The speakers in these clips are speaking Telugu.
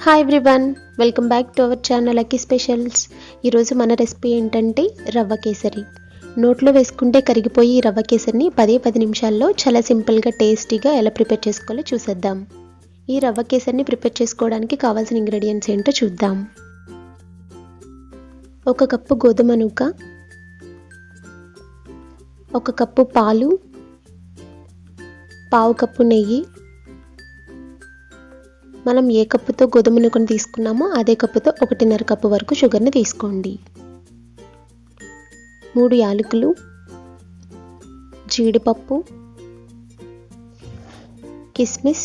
Hi everyone, welcome back to our channel lucky specials. ఈరోజు మన రెసిపీ ఏంటంటే రవ్వ కేసరి. నోట్లో వేసుకుంటే కరిగిపోయి ఈ రవ్వ కేసరిని 10 నిమిషాల్లో చాలా సింపుల్గా టేస్టీగా ఎలా ప్రిపేర్ చేసుకోవాలో చూసేద్దాం. ఈ రవ్వ కేసరిని ప్రిపేర్ చేసుకోవడానికి కావాల్సిన ఇంగ్రీడియంట్స్ ఏంటో చూద్దాం. 1 కప్పు గోధుమ నూక, 1 కప్పు పాలు, 1/2 కప్పు నెయ్యి. మనం ఏ కప్పుతో గోధుమ నూకను తీసుకున్నామో అదే కప్పుతో 1.5 కప్పు వరకు షుగర్ని తీసుకోండి. 3 యాలకులు, జీడిపప్పు, కిస్మిస్,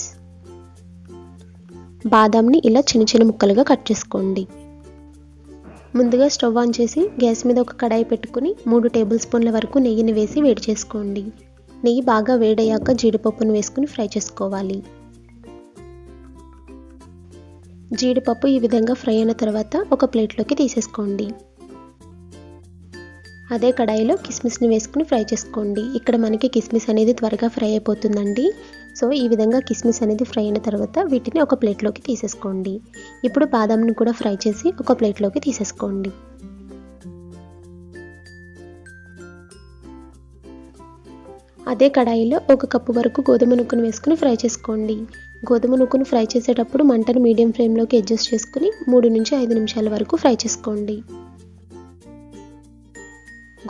బాదాంని ఇలా చిన్న ముక్కలుగా కట్ చేసుకోండి. ముందుగా స్టవ్ ఆన్ చేసి గ్యాస్ మీద ఒక కడాయి పెట్టుకుని 3 టేబుల్ స్పూన్ల వరకు నెయ్యిని వేసి వేడి చేసుకోండి. నెయ్యి బాగా వేడయ్యాక జీడిపప్పును వేసుకుని ఫ్రై చేసుకోవాలి. జీడిపప్పు ఈ విధంగా ఫ్రై అయిన తర్వాత ఒక ప్లేట్లోకి తీసేసుకోండి. అదే కడాయిలో కిస్మిస్ని వేసుకుని ఫ్రై చేసుకోండి. ఇక్కడ మనకి కిస్మిస్ అనేది త్వరగా ఫ్రై అయిపోతుందండి. సో ఈ విధంగా కిస్మిస్ అనేది ఫ్రై అయిన తర్వాత వీటిని ఒక ప్లేట్లోకి తీసేసుకోండి. ఇప్పుడు బాదాంని కూడా ఫ్రై చేసి ఒక ప్లేట్లోకి తీసేసుకోండి. అదే కడాయిలో 1 కప్పు వరకు గోధుమ నూకను వేసుకుని ఫ్రై చేసుకోండి. గోధుమ నూకను ఫ్రై చేసేటప్పుడు మంటను మీడియం ఫ్లేమ్లోకి అడ్జస్ట్ చేసుకుని 3 నుంచి 5 నిమిషాల వరకు ఫ్రై చేసుకోండి.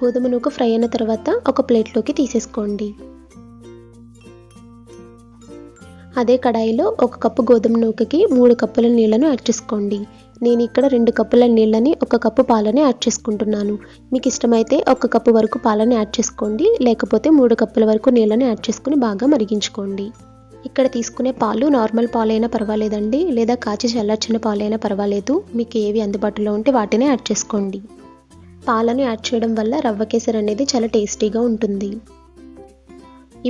గోధుమ నూక ఫ్రై అయిన తర్వాత ఒక ప్లేట్లోకి తీసేసుకోండి. అదే కడాయిలో 1 కప్పు గోధుమ నూకకి 3 కప్పుల నీళ్లను యాడ్ చేసుకోండి. నేను ఇక్కడ 2 కప్పుల నీళ్ళని 1 కప్పు పాలని యాడ్ చేసుకుంటున్నాను. మీకు ఇష్టమైతే 1 కప్పు వరకు పాలని యాడ్ చేసుకోండి, లేకపోతే 3 కప్పుల వరకు నీళ్ళని యాడ్ చేసుకుని బాగా మరిగించుకోండి. ఇక్కడ తీసుకునే పాలు నార్మల్ పాలైనా పర్వాలేదండి, లేదా కాచి చల్లార్చిన పాలైనా పర్వాలేదు. మీకు ఏవి అందుబాటులో ఉంటే వాటినే యాడ్ చేసుకోండి. పాలను యాడ్ చేయడం వల్ల రవ్వ కేసరి అనేది చాలా టేస్టీగా ఉంటుంది.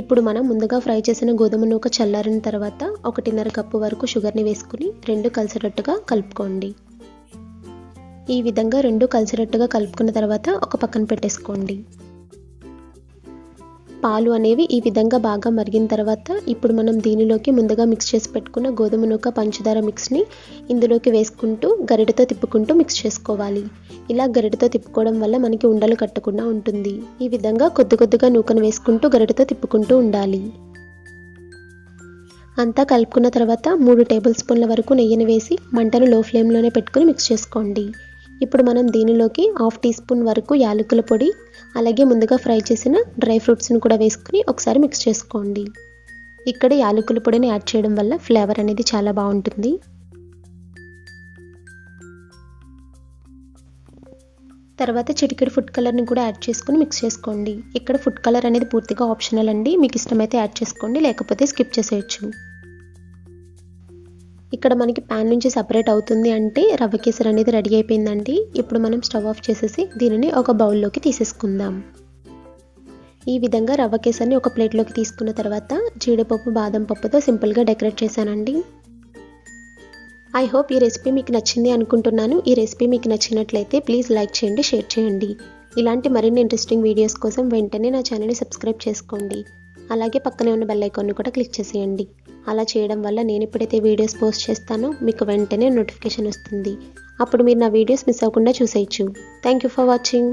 ఇప్పుడు మనం ముందుగా ఫ్రై చేసిన గోధుమ నూక చల్లారిన తర్వాత 1.5 కప్పు వరకు షుగర్ని వేసుకుని 2 కలిసేటట్టుగా కలుపుకోండి. ఈ విధంగా 2 కలిసేటట్టుగా కలుపుకున్న తర్వాత ఒక పక్కన పెట్టేసుకోండి. పాలు అనేవి ఈ విధంగా బాగా మరిగిన తర్వాత ఇప్పుడు మనం దీనిలోకి ముందుగా మిక్స్ చేసి పెట్టుకున్న గోధుమ నూక పంచదార మిక్స్ని ఇందులోకి వేసుకుంటూ గరిటెతో తిప్పుకుంటూ మిక్స్ చేసుకోవాలి. ఇలా గరిటెతో తిప్పుకోవడం వల్ల మనకి ఉండలు కట్టకుండా ఉంటుంది. ఈ విధంగా కొద్దిగా నూకను వేసుకుంటూ గరిటెతో తిప్పుకుంటూ ఉండాలి. అంతా కలుపుకున్న తర్వాత 3 టేబుల్ స్పూన్ల వరకు నెయ్యిని వేసి మంటను లో ఫ్లేమ్లోనే పెట్టుకుని మిక్స్ చేసుకోండి. ఇప్పుడు మనం దీనిలోకి 1/2 టీ స్పూన్ వరకు యాలకుల పొడి, అలాగే ముందుగా ఫ్రై చేసిన డ్రై ఫ్రూట్స్ని కూడా వేసుకుని ఒకసారి మిక్స్ చేసుకోండి. ఇక్కడ యాలకుల పొడిని యాడ్ చేయడం వల్ల ఫ్లేవర్ అనేది చాలా బాగుంటుంది. తర్వాత చిటికెడు ఫుడ్ కలర్ని కూడా యాడ్ చేసుకుని మిక్స్ చేసుకోండి. ఇక్కడ ఫుడ్ కలర్ అనేది పూర్తిగా ఆప్షనల్ అండి, మీకు ఇష్టమైతే యాడ్ చేసుకోండి, లేకపోతే స్కిప్ చేసేయచ్చు. ఇక్కడ మనకి ప్యాన్ నుంచి సపరేట్ అవుతుంది అంటే రవ్వ కేసరి అనేది రెడీ అయిపోయిందండి. ఇప్పుడు మనం స్టవ్ ఆఫ్ చేసేసి దీనిని ఒక బౌల్లోకి తీసేసుకుందాం. ఈ విధంగా రవ్వ కేసరిని ఒక ప్లేట్లోకి తీసుకున్న తర్వాత జీడిపప్పు బాదం పప్పుతో సింపుల్గా డెకరేట్ చేశానండి. ఐ హోప్ ఈ రెసిపీ మీకు నచ్చింది అనుకుంటున్నాను. ఈ రెసిపీ మీకు నచ్చినట్లయితే ప్లీజ్ లైక్ చేయండి, షేర్ చేయండి. ఇలాంటి మరిన్ని ఇంట్రెస్టింగ్ వీడియోస్ కోసం వెంటనే నా ఛానల్ని సబ్స్క్రైబ్ చేసుకోండి. అలాగే పక్కనే ఉన్న బెల్ ఐకాన్ని కూడా క్లిక్ చేసేయండి. అలా చేయడం వల్ల నేను ఎప్పుడైతే వీడియోస్ పోస్ట్ చేస్తానో మీకు వెంటనే నోటిఫికేషన్ వస్తుంది. అప్పుడు మీరు నా వీడియోస్ మిస్ అవ్వకుండా చూసేయచ్చు. Thank you for watching.